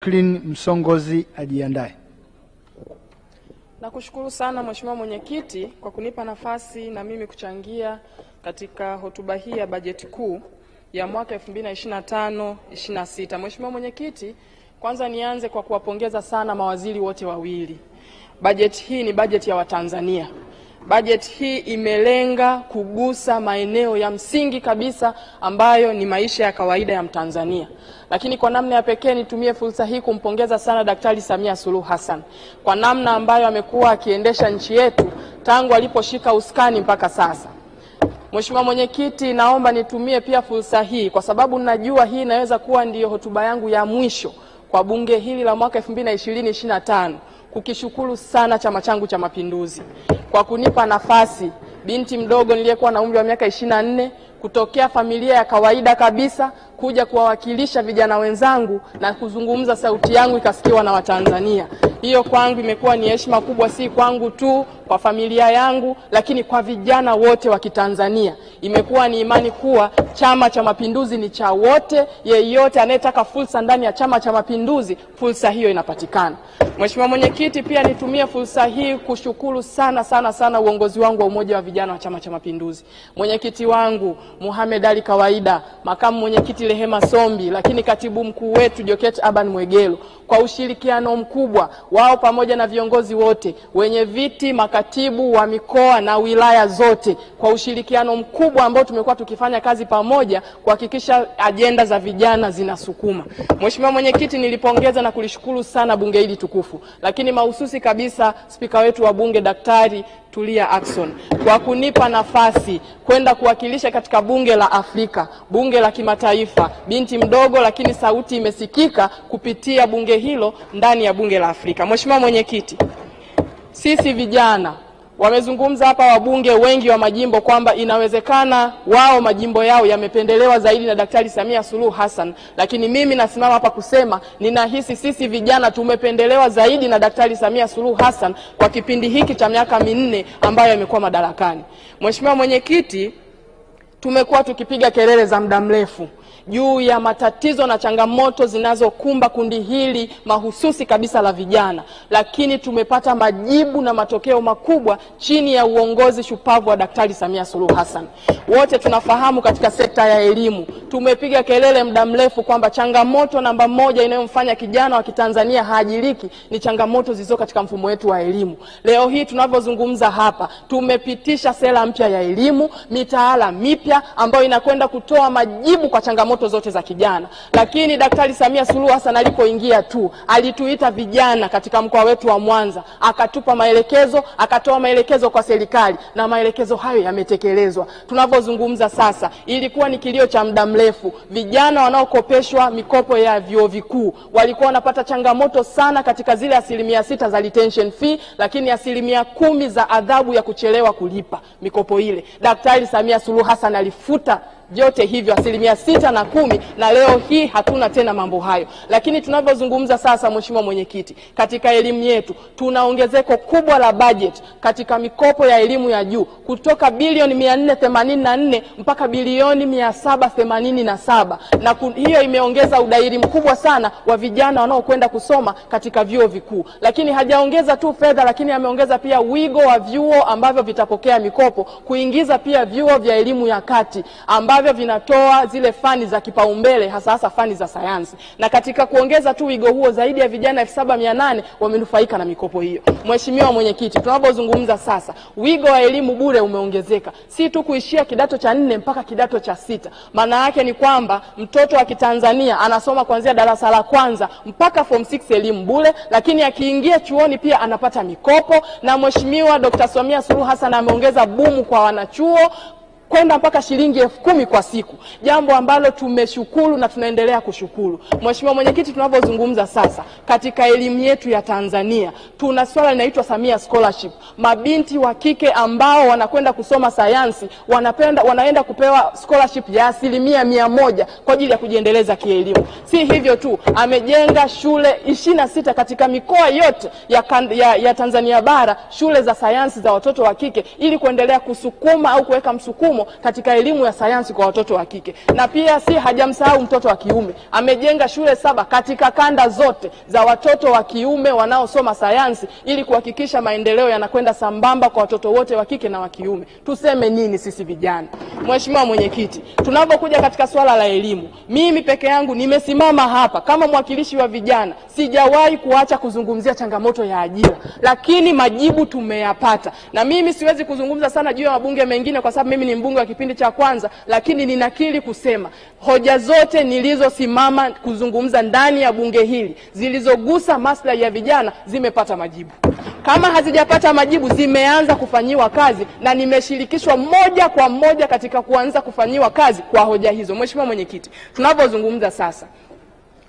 Jacqueline Msongozi ajiandae. Nakushukuru sana Mheshimiwa Mwenyekiti kwa kunipa nafasi na mimi kuchangia katika hotuba hii ya bajeti kuu ya mwaka 2025-26. Mheshimiwa Mwenyekiti, kwanza nianze kwa kuwapongeza sana mawaziri wote wawili. Bajeti hii ni bajeti ya Watanzania. Bajeti hii imelenga kugusa maeneo ya msingi kabisa ambayo ni maisha ya kawaida ya Mtanzania. Lakini kwa namna ya pekee nitumie fursa hii kumpongeza sana Daktari Samia Suluhu Hassan kwa namna ambayo amekuwa akiendesha nchi yetu tangu aliposhika usukani mpaka sasa. Mheshimiwa Mwenyekiti, naomba nitumie pia fursa hii kwa sababu najua hii inaweza kuwa ndiyo hotuba yangu ya mwisho kwa bunge hili la mwaka 2020-25 kukishukuru sana chama changu cha Mapinduzi kwa kunipa nafasi, binti mdogo niliyekuwa na umri wa miaka 24, kutokea familia ya kawaida kabisa kuja kuwawakilisha vijana wenzangu na kuzungumza sauti yangu ikasikiwa na Watanzania. Hiyo kwangu imekuwa ni heshima kubwa, si kwangu tu, kwa familia yangu, lakini kwa vijana wote wa Kitanzania. Imekuwa ni imani kuwa Chama cha Mapinduzi ni cha wote, yeyote anayetaka fursa ndani ya Chama cha Mapinduzi, fursa hiyo inapatikana. Mheshimiwa Mwenyekiti, pia nitumie fursa hii kushukuru sana uongozi wangu wa Umoja wa Vijana wa Chama cha Mapinduzi. Mwenyekiti wangu Mohamed Ali Kawaida, makamu mwenyekiti Rehema Sombi, lakini katibu mkuu wetu Joket Aban Mwegelo, kwa ushirikiano mkubwa wao pamoja na viongozi wote, wenye viti, makatibu wa mikoa na wilaya zote, kwa ushirikiano mkubwa ambao tumekuwa tukifanya kazi pamoja kuhakikisha ajenda za vijana zinasukuma. Mheshimiwa Mwenyekiti, nilipongeza na kulishukuru sana bunge hili tukufu, lakini mahususi kabisa spika wetu wa bunge Daktari Tulia Ackson kwa kunipa nafasi kwenda kuwakilisha katika bunge la Afrika, bunge la kimataifa. Binti mdogo lakini sauti imesikika kupitia bunge hilo ndani ya bunge la Afrika. Mheshimiwa Mwenyekiti, sisi vijana wamezungumza hapa wabunge wengi wa majimbo kwamba inawezekana wao majimbo yao yamependelewa zaidi na Daktari Samia Suluhu Hassan, lakini mimi nasimama hapa kusema ninahisi sisi vijana tumependelewa zaidi na Daktari Samia Suluhu Hassan kwa kipindi hiki cha miaka 4 ambayo amekuwa madarakani. Mheshimiwa Mwenyekiti, tumekuwa tukipiga kelele za muda mrefu juu ya matatizo na changamoto zinazokumba kundi hili mahususi kabisa la vijana, lakini tumepata majibu na matokeo makubwa chini ya uongozi shupavu wa Daktari Samia Suluhu Hassan. Wote tunafahamu katika sekta ya elimu tumepiga kelele muda mrefu kwamba changamoto namba 1 inayomfanya kijana wa Kitanzania haajiriki ni changamoto zilizo katika mfumo wetu wa elimu. Leo hii tunavyozungumza hapa tumepitisha sera mpya ya elimu, mitaala mipya ambayo inakwenda kutoa majibu kwa changamoto zote za kijana. Lakini Daktari Samia Suluhu Hassan alipoingia tu alituita vijana katika mkoa wetu wa Mwanza, akatupa maelekezo, akatoa maelekezo kwa serikali na maelekezo hayo yametekelezwa. Tunavyozungumza sasa, ilikuwa ni kilio cha muda mrefu. Vijana wanaokopeshwa mikopo ya vyuo vikuu walikuwa wanapata changamoto sana katika zile 6% za retention fee, lakini 10% za adhabu ya kuchelewa kulipa mikopo ile. Daktari Samia Suluhu Hassan alifuta vyote hivyo 6% na 10%, na leo hii hatuna tena mambo hayo. Lakini tunavyozungumza sasa, Mheshimiwa Mwenyekiti, katika elimu yetu tuna ongezeko kubwa la budget katika mikopo ya elimu ya juu kutoka bilioni 484 mpaka bilioni 787, na hiyo imeongeza udairi mkubwa sana wa vijana wanaokwenda kusoma katika vyuo vikuu. Lakini hajaongeza tu fedha, lakini ameongeza pia wigo wa vyuo ambavyo vitapokea mikopo, kuingiza pia vyuo vya elimu ya kati ambavyo vinatoa zile fani za kipaumbele, hasa fani za sayansi. Na katika kuongeza tu wigo huo, zaidi ya vijana 7800 wamenufaika na mikopo hiyo. Mheshimiwa Mwenyekiti, tunapozungumza sasa, wigo wa elimu bure umeongezeka, si tu kuishia kidato cha 4 mpaka kidato cha 6. Maana yake ni kwamba mtoto wa Kitanzania anasoma kuanzia darasa la kwanza mpaka form 6 elimu bure, lakini akiingia chuoni pia anapata mikopo. Na Mheshimiwa Dr. Samia Suluhu Hassan ameongeza bumu kwa wanachuo kwenda mpaka shilingi 10,000 kwa siku, jambo ambalo tumeshukuru na tunaendelea kushukuru. Mheshimiwa Mwenyekiti, tunapozungumza sasa katika elimu yetu ya Tanzania tuna swala linaloitwa Samia Scholarship. Mabinti wa kike ambao wanakwenda kusoma sayansi wanaenda kupewa scholarship ya 100% kwa ajili ya kujiendeleza kielimu. Si hivyo tu, amejenga shule 26 katika mikoa yote ya Tanzania bara, shule za sayansi za watoto wa kike, ili kuendelea kusukuma au kuweka msukumo masomo katika elimu ya sayansi kwa watoto wa kike. Na pia si hajamsahau mtoto wa kiume. Amejenga shule 7 katika kanda zote za watoto wa kiume wanaosoma sayansi ili kuhakikisha maendeleo yanakwenda sambamba kwa watoto wote wa kike na wa kiume. Tuseme nini sisi vijana? Mheshimiwa Mwenyekiti, tunapokuja katika swala la elimu, mimi peke yangu nimesimama hapa kama mwakilishi wa vijana. Sijawahi kuacha kuzungumzia changamoto ya ajira, lakini majibu tumeyapata. Na mimi siwezi kuzungumza sana juu ya mabunge mengine kwa sababu mimi ni mbunge wa kipindi cha kwanza, lakini ninakiri kusema hoja zote nilizosimama kuzungumza ndani ya bunge hili zilizogusa maslahi ya vijana zimepata majibu. Kama hazijapata majibu, zimeanza kufanyiwa kazi na nimeshirikishwa moja kwa moja katika kuanza kufanyiwa kazi kwa hoja hizo. Mheshimiwa Mwenyekiti, tunapozungumza sasa,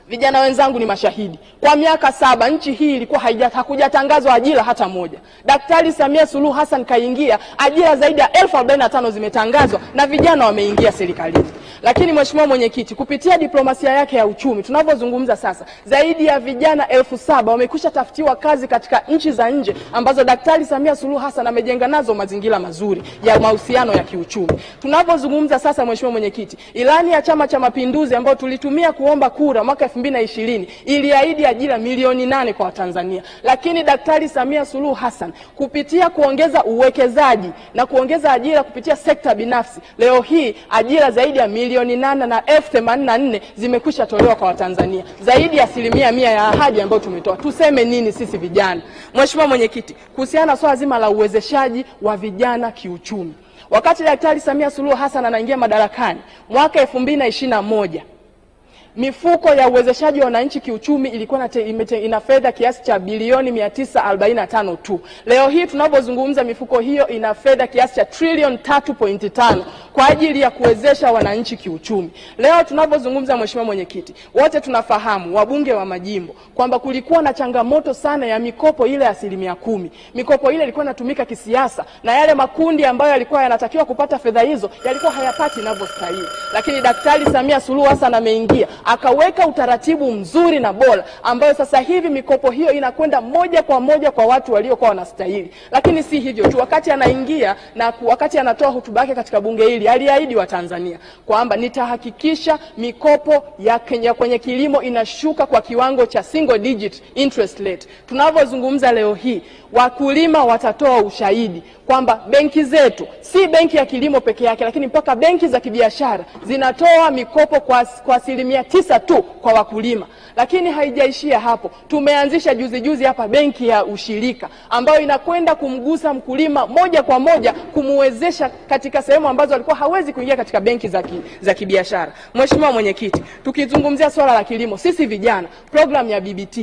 vijana wenzangu ni mashahidi. Kwa miaka 7 nchi hii ilikuwa hakujatangazwa ajira hata moja. Daktari Samia Suluhu Hassan kaingia, ajira zaidi ya 1045 zimetangazwa na vijana wameingia serikalini. Lakini Mheshimiwa Mwenyekiti, kupitia diplomasia yake ya uchumi, tunapozungumza sasa, zaidi ya vijana 7,000 wamekwisha tafutiwa kazi katika nchi za nje ambazo Daktari Samia Suluhu Hassan amejenga nazo mazingira mazuri ya mahusiano ya kiuchumi. Tunapozungumza sasa, Mheshimiwa Mwenyekiti, ilani ya Chama cha Mapinduzi ambayo tulitumia kuomba kura mwaka 2020 iliahidi ajira milioni 8 kwa Watanzania. Lakini Daktari Samia Suluhu Hassan kupitia kuongeza uwekezaji na kuongeza ajira kupitia sekta binafsi, leo hii ajira zaidi ya milioni 8 na 1084 zimekwisha tolewa kwa Watanzania, zaidi ya 100% ya ahadi ambayo tumetoa. Tuseme nini sisi vijana? Mheshimiwa Mwenyekiti, kuhusiana na swala zima la uwezeshaji wa vijana kiuchumi, wakati Daktari Samia Suluhu Hassan anaingia madarakani mwaka 2021, mifuko ya uwezeshaji wa wananchi kiuchumi ilikuwa ina fedha kiasi cha bilioni 945 tu. Leo hii tunapozungumza, mifuko hiyo ina fedha kiasi cha trilioni 3.5 kwa ajili ya kuwezesha wananchi kiuchumi. Leo tunapozungumza, Mheshimiwa Mwenyekiti, wote tunafahamu, wabunge wa majimbo, kwamba kulikuwa na changamoto sana ya mikopo ile ya 10%. Mikopo ile ilikuwa inatumika kisiasa na yale makundi ambayo yalikuwa yanatakiwa kupata fedha hizo yalikuwa hayapati inavyostahili. Lakini Daktari Samia Suluhu Hassan ameingia, akaweka utaratibu mzuri na bora ambayo sasa hivi mikopo hiyo inakwenda moja kwa moja kwa watu waliokuwa wanastahili. Lakini si hivyo tu, wakati anaingia na wakati anatoa hotuba yake katika bunge hili, aliahidi wa Tanzania kwamba nitahakikisha mikopo ya Kenya kwenye kilimo inashuka kwa kiwango cha single digit interest rate. Tunavyozungumza leo hii, wakulima watatoa ushahidi kwamba benki zetu, si benki ya kilimo peke yake, lakini mpaka benki za kibiashara zinatoa mikopo kwa 9% tu kwa wakulima. Lakini haijaishia hapo. Tumeanzisha juzi hapa benki ya ushirika ambayo inakwenda kumgusa mkulima moja kwa moja, kumuwezesha katika sehemu ambazo alikuwa hawezi kuingia katika benki za kibiashara. Mheshimiwa Mwenyekiti, tukizungumzia swala la kilimo, sisi vijana, program ya BBT,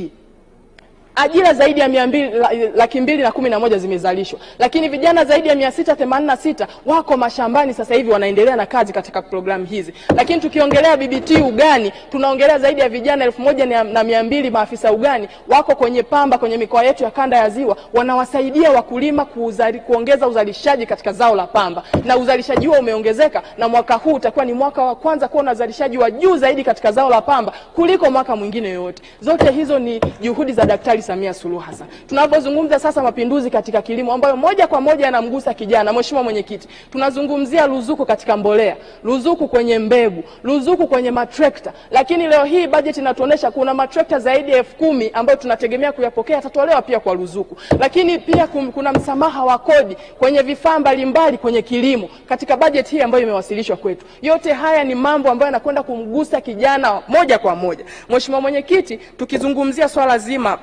ajira zaidi ya 211 zimezalishwa, lakini vijana zaidi ya 686 wako mashambani sasa hivi wanaendelea na kazi katika programu hizi. Lakini tukiongelea BBT ugani, tunaongelea zaidi ya vijana 1200 maafisa ugani wako kwenye pamba kwenye mikoa yetu ya kanda ya Ziwa, wanawasaidia wakulima kuongeza uzalishaji katika zao la pamba, na uzalishaji huo umeongezeka, na mwaka huu utakuwa ni mwaka wa kwanza kuwa na uzalishaji wa juu zaidi katika zao la pamba kuliko mwaka mwingine yote. Zote hizo ni juhudi za Daktari Samia Suluhu Hassan. Tunapozungumza sasa mapinduzi katika kilimo ambayo moja kwa moja yanamgusa kijana, Mheshimiwa Mwenyekiti, tunazungumzia ruzuku katika mbolea, ruzuku kwenye mbegu, ruzuku kwenye matrekta. Lakini leo hii bajeti inatuonesha kuna matrekta zaidi ya 10,000 ambayo tunategemea kuyapokea, yatatolewa pia kwa ruzuku. Lakini pia kuna msamaha wa kodi kwenye vifaa mbalimbali kwenye kilimo katika bajeti hii ambayo imewasilishwa kwetu. Yote haya ni mambo ambayo yanakwenda kumgusa kijana moja kwa moja. Mheshimiwa Mwenyekiti, tukizungumzia swala zima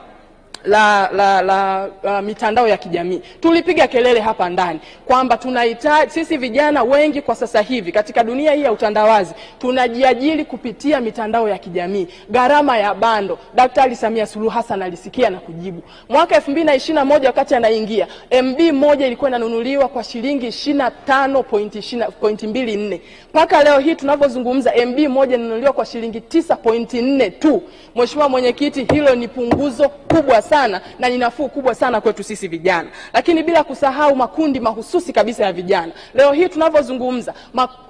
la mitandao ya kijamii, tulipiga kelele hapa ndani kwamba tunahitaji, sisi vijana wengi kwa sasa hivi katika dunia hii ya utandawazi tunajiajiri kupitia mitandao ya kijamii. Gharama ya bando, Daktari Samia Suluhu Hassan alisikia na kujibu. Mwaka 2021 wakati anaingia, MB moja ilikuwa inanunuliwa kwa shilingi 25.24. Mpaka leo hii tunavyozungumza, MB moja inanunuliwa kwa shilingi 9.4 tu. Mheshimiwa Mwenyekiti, hilo ni punguzo kubwa sana sana na ni nafuu kubwa sana kwetu sisi vijana. Lakini bila kusahau makundi mahususi kabisa ya vijana. Leo hii tunavyozungumza,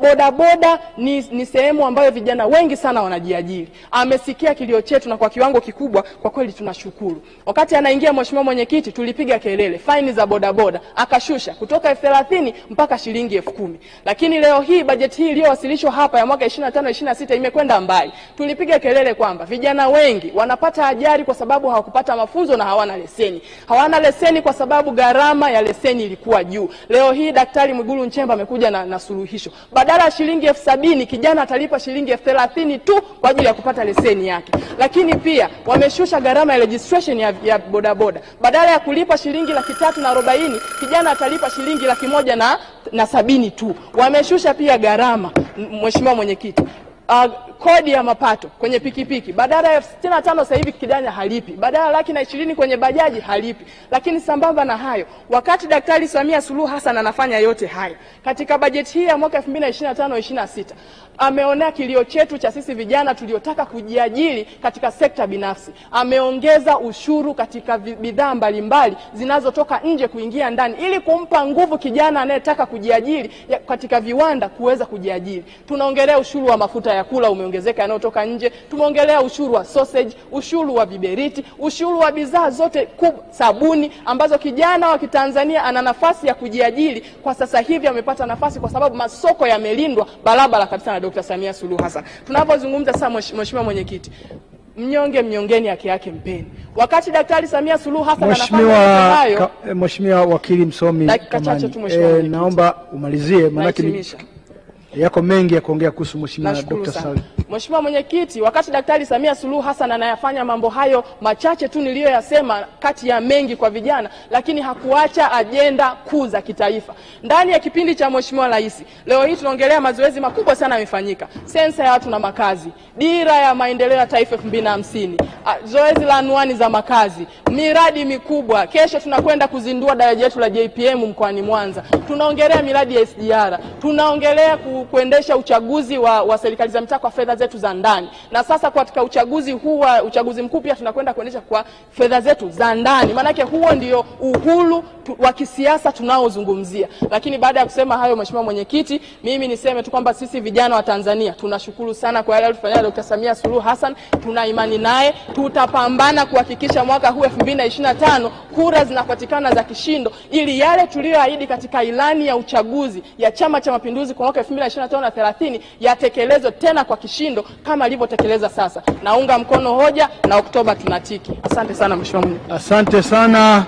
bodaboda ni sehemu ambayo vijana wengi sana wanajiajiri. Amesikia kilio chetu na kwa kiwango kikubwa kwa kweli tunashukuru. Wakati anaingia mheshimiwa mwenyekiti tulipiga kelele, faini za bodaboda akashusha kutoka 30,000 mpaka shilingi 10,000. Lakini leo hii bajeti hii iliyowasilishwa hapa ya mwaka 25-26 imekwenda mbali. Tulipiga kelele kwamba vijana wengi wanapata ajali kwa sababu hawakupata mafunzo na hawana leseni. Hawana leseni kwa sababu gharama ya leseni ilikuwa juu. Leo hii Daktari Mwigulu Nchemba amekuja na suluhisho. Badala ya shilingi 70,000 kijana atalipa shilingi 30,000 tu kwa ajili ya kupata leseni yake. Lakini pia wameshusha gharama ya registration ya bodaboda. Badala ya kulipa shilingi 340,000 kijana atalipa shilingi 170,000 tu. Wameshusha pia gharama mheshimiwa mwenyekiti. Kodi ya mapato kwenye pikipiki badala ya 65 sasa hivi kijana halipi, badala ya 120,000 kwenye bajaji halipi. Lakini sambamba na hayo, wakati Daktari Samia Suluhu Hassan anafanya yote haya katika bajeti hii ya mwaka 2025-26 ameonea kilio chetu cha sisi vijana tuliotaka kujiajiri katika sekta binafsi. Ameongeza ushuru katika bidhaa mbalimbali zinazotoka nje kuingia ndani ili kumpa nguvu kijana anayetaka kujiajiri katika viwanda kuweza kujiajiri. Tunaongelea ushuru wa mafuta ya kula umeongezeka yanayotoka nje, tumeongelea ushuru wa sausage, ushuru wa viberiti, ushuru wa bidhaa zote sabuni ambazo kijana wa Kitanzania ana nafasi ya kujiajiri. Kwa sasa hivi amepata nafasi kwa sababu masoko yamelindwa barabara kabisa na Dr. Samia Suluhu Hassan. Tunapozungumza sasa mheshimiwa mwenyekiti, mnyonge mnyongeni haki yake mpeni. Wakati Daktari Samia Suluhu Hassan anafanya hayo, mheshimiwa wakili msomi Kamani, naomba umalizie maana yako mengi ya kuongea kuhusu mheshimiwa Dr. Salim. Mheshimiwa mwenyekiti, wakati Daktari Samia Suluhu Hassan anayafanya mambo hayo machache tu niliyoyasema kati ya mengi kwa vijana, lakini hakuacha ajenda kuu za kitaifa. Ndani ya kipindi cha mheshimiwa rais, leo hii tunaongelea mazoezi makubwa sana yamefanyika. Sensa ya watu na makazi, dira ya maendeleo ya taifa 2050, zoezi la anwani za makazi, miradi mikubwa. Kesho tunakwenda kuzindua daraja letu la JPM mkoani Mwanza. Tunaongelea miradi ya SGR. Tunaongelea kuendesha uchaguzi wa serikali za mitaa kwa fedha zetu za ndani. Na sasa katika uchaguzi huu wa uchaguzi mkuu pia tunakwenda kuendesha kwa fedha zetu za ndani. Maana yake huo ndio uhuru wa kisiasa tunaozungumzia. Lakini baada ya kusema hayo mheshimiwa mwenyekiti, mimi niseme tu kwamba sisi vijana wa Tanzania tunashukuru sana kwa yale aliyofanya Dr. Samia Suluhu Hassan. Tuna imani naye, tutapambana kuhakikisha mwaka huu 2025 kura zinapatikana za kishindo ili yale tuliyoahidi katika ilani ya uchaguzi ya Chama cha Mapinduzi kwa mwaka 2025 na 30 yatekelezwe tena kwa kishindo kama alivyotekeleza sasa. Naunga mkono hoja na Oktoba tunatiki. Asante sana mheshimiwa. Asante sana.